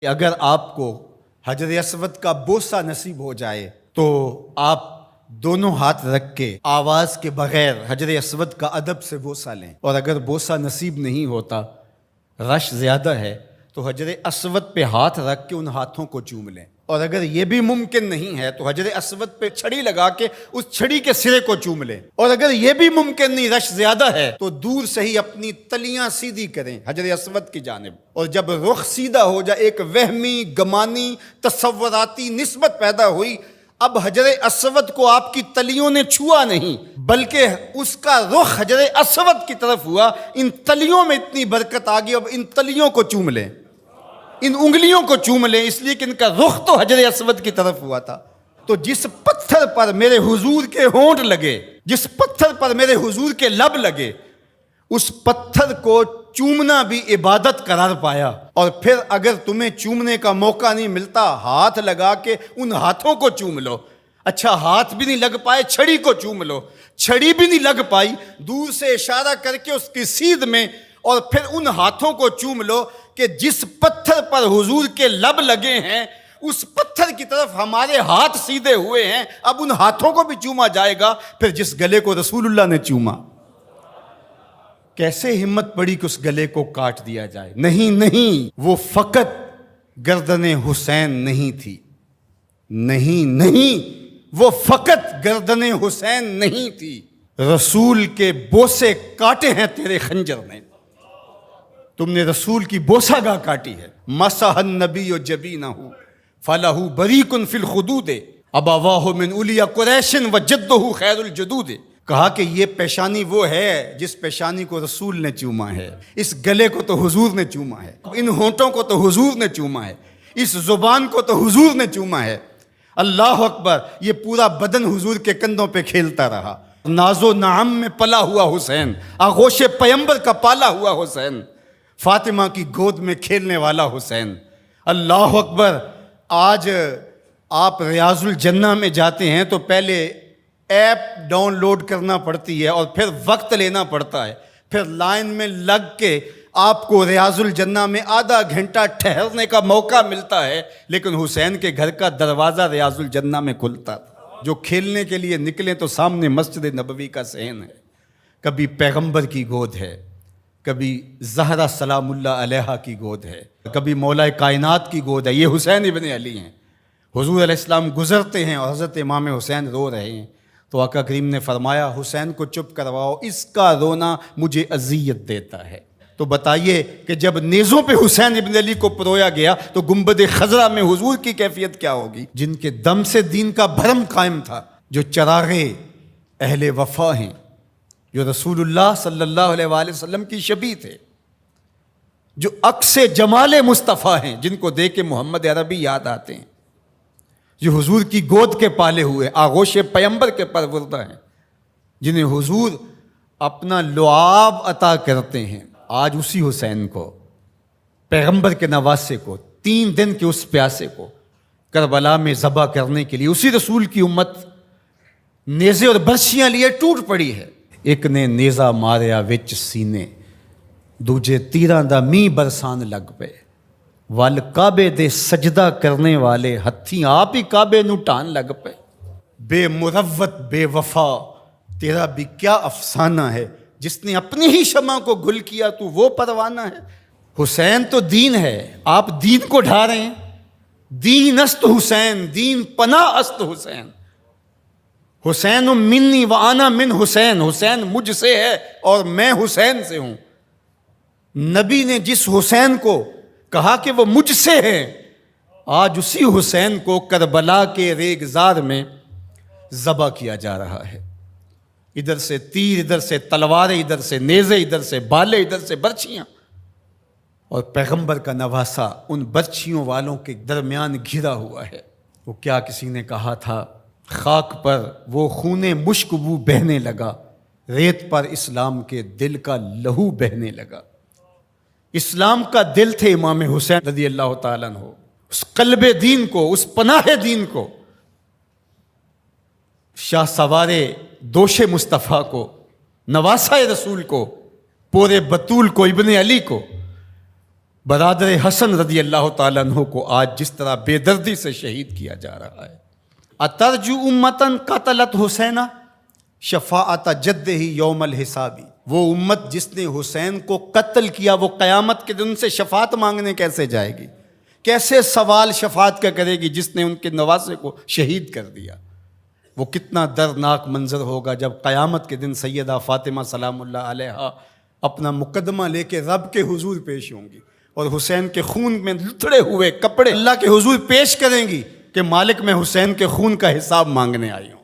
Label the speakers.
Speaker 1: کہ اگر آپ کو حجر اسود کا بوسہ نصیب ہو جائے تو آپ دونوں ہاتھ رکھ کے آواز کے بغیر حجر اسود کا ادب سے بوسہ لیں، اور اگر بوسہ نصیب نہیں ہوتا، رش زیادہ ہے، تو حجر اسود پہ ہاتھ رکھ کے ان ہاتھوں کو چوم لیں، اور اگر یہ بھی ممکن نہیں ہے تو حجر اسود پہ چھڑی لگا کے اس چھڑی کے سرے کو چوم لیں، اور اگر یہ بھی ممکن نہیں، رش زیادہ ہے، تو دور سے ہی اپنی تلیاں سیدھی کریں حجر اسود کی جانب، اور جب رخ سیدھا ہو جائے، ایک وہمی گمانی تصوراتی نسبت پیدا ہوئی، اب حجر اسود کو آپ کی تلیوں نے چھوا نہیں بلکہ اس کا رخ حجر اسود کی طرف ہوا، ان تلیوں میں اتنی برکت آ گئی، اب ان تلیوں کو چوم لیں، ان انگلیوں کو چوم لیں، اس لیے کہ ان کا رخ تو حجر اسود کی طرف ہوا تھا۔ تو جس پتھر پر میرے حضور کے ہونٹ لگے، جس پتھر پر میرے حضور کے لب لگے، اس پتھر کو چومنا بھی عبادت قرار پایا، اور پھر اگر تمہیں چومنے کا موقع نہیں ملتا، ہاتھ لگا کے ان ہاتھوں کو چوم لو۔ اچھا ہاتھ بھی نہیں لگ پائے، چھڑی کو چوم لو، چھڑی بھی نہیں لگ پائی، دور سے اشارہ کر کے اس کی سیدھ میں، اور پھر ان ہاتھوں کو چوم لو کہ جس پتھر پر حضور کے لب لگے ہیں اس پتھر کی طرف ہمارے ہاتھ سیدھے ہوئے ہیں، اب ان ہاتھوں کو بھی چوما جائے گا۔ پھر جس گلے کو رسول اللہ نے چوما، کیسے ہمت پڑی کہ اس گلے کو کاٹ دیا جائے؟ نہیں، وہ فقط گردن حسین نہیں تھی، نہیں، وہ فقط گردن حسین نہیں تھی، رسول کے بوسے کاٹے ہیں تیرے خنجر نے، تم نے رسول کی بوسہ گاہ کاٹی ہے۔ مسح النبی جبینہ فلہ بریق فی الخدود ابواہ من اولیاء قریش وجدہ خیر الجدود۔ کہا کہ یہ پیشانی وہ ہے جس پیشانی کو رسول نے چوما ہے، اس گلے کو تو حضور نے چوما ہے، ان ہونٹوں کو تو حضور نے چوما ہے، اس زبان کو تو حضور نے چوما ہے۔ اللہ اکبر! یہ پورا بدن حضور کے کندھوں پہ کھیلتا رہا، ناز و نعم میں پلا ہوا حسین، آغوش پیمبر کا پالا ہوا حسین، فاطمہ کی گود میں کھیلنے والا حسین۔ اللہ اکبر! آج آپ ریاض الجنہ میں جاتے ہیں تو پہلے ایپ ڈاؤن لوڈ کرنا پڑتی ہے، اور پھر وقت لینا پڑتا ہے، پھر لائن میں لگ کے آپ کو ریاض الجنہ میں آدھا گھنٹہ ٹھہرنے کا موقع ملتا ہے، لیکن حسین کے گھر کا دروازہ ریاض الجنہ میں کھلتا تھا۔ جو کھیلنے کے لیے نکلیں تو سامنے مسجد نبوی کا صحن ہے، کبھی پیغمبر کی گود ہے، کبھی زہرا سلام اللہ علیہا کی گود ہے، کبھی مولا کائنات کی گود ہے، یہ حسین ابن علی ہیں۔ حضور علیہ السلام گزرتے ہیں اور حضرت امام حسین رو رہے ہیں، تو آقا کریم نے فرمایا حسین کو چپ کرواؤ، اس کا رونا مجھے اذیت دیتا ہے۔ تو بتائیے کہ جب نیزوں پہ حسین ابن علی کو پرویا گیا تو گنبد خضرا میں حضور کی کیفیت کیا ہوگی؟ جن کے دم سے دین کا بھرم قائم تھا، جو چراغے اہل وفا ہیں، جو رسول اللہ صلی اللہ علیہ وآلہ وسلم کی شبیہ تھے، جو عکس جمال مصطفیٰ ہیں، جن کو دیکھ کے محمد عربی یاد آتے ہیں، جو حضور کی گود کے پالے ہوئے آغوش پیمبر کے پروردہ ہیں، جنہیں حضور اپنا لعاب عطا کرتے ہیں، آج اسی حسین کو، پیغمبر کے نواسے کو، 3 دن کے اس پیاسے کو کربلا میں ذبح کرنے کے لیے اسی رسول کی امت نیزے اور برچیاں لیے ٹوٹ پڑی ہے۔ ایک نے نیزہ ماریا وچ سینے، دوجے تیراں دا می برسان لگ پے، ول کعبے دے سجدہ کرنے والے ہتھی آپ ہی کعبے نو ٹان لگ پے۔ بے مروت بے وفا تیرا بھی کیا افسانہ ہے، جس نے اپنی ہی شمع کو گل کیا تو وہ پروانہ ہے۔ حسین تو دین ہے، آپ دین کو ڈھا رہے ہیں۔ دین است حسین، دین پناہ است حسین، حسین منی و انا من حسین، حسین مجھ سے ہے اور میں حسین سے ہوں۔ نبی نے جس حسین کو کہا کہ وہ مجھ سے ہے، آج اسی حسین کو کربلا کے ریگزار میں ذبح کیا جا رہا ہے۔ ادھر سے تیر، ادھر سے تلواریں، ادھر سے نیزے، ادھر سے بالے، ادھر سے برچیاں، اور پیغمبر کا نواسا ان برچیوں والوں کے درمیان گھرا ہوا ہے۔ وہ کیا کسی نے کہا تھا، خاک پر وہ خون مشک بو بہنے لگا، ریت پر اسلام کے دل کا لہو بہنے لگا۔ اسلام کا دل تھے امام حسین رضی اللہ تعالیٰ عنہ، اس قلب دین کو، اس پناہ دین کو، شاہ سوار دوش مصطفیٰ کو، نواسہ رسول کو، پورے بطول کو، ابن علی کو، برادر حسن رضی اللہ تعالیٰ عنہ کو آج جس طرح بے دردی سے شہید کیا جا رہا ہے. اترجو امتن قتلت حسینہ شفاعت جدہ یوم الحسابی. وہ امت جس نے حسین کو قتل کیا وہ قیامت کے دن سے شفاعت مانگنے کیسے جائے گی؟ کیسے سوال شفاعت کا کرے گی جس نے ان کے نواسے کو شہید کر دیا؟ وہ کتنا دردناک منظر ہوگا جب قیامت کے دن سیدہ فاطمہ سلام اللہ علیہا اپنا مقدمہ لے کے رب کے حضور پیش ہوں گی اور حسین کے خون میں لتڑے ہوئے کپڑے اللہ کے حضور پیش کریں گی کہ مالک میں حسین کے خون کا حساب مانگنے آئی ہوں.